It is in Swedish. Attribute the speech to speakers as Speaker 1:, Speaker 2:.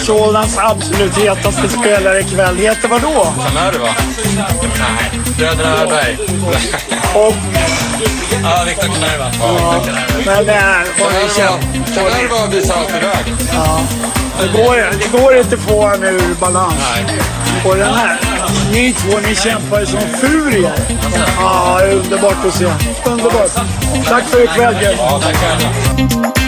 Speaker 1: Solnas absolut hetaste spelare ikväll heter vad då?
Speaker 2: Kan det vara? Nej, Bröderna Öberg.
Speaker 1: Och...
Speaker 2: Ja, Viktor Kanerva.
Speaker 1: Ja, men det här var ju känt.
Speaker 2: Kanerva visar alltid väg.
Speaker 1: Ja. Det går inte att få en ur balans.
Speaker 2: Nej.
Speaker 1: Och den här, ni två, ni kämpar som furier. Ja, underbart att se. Underbart. Tack för ikväll.
Speaker 2: Ja, tack själv.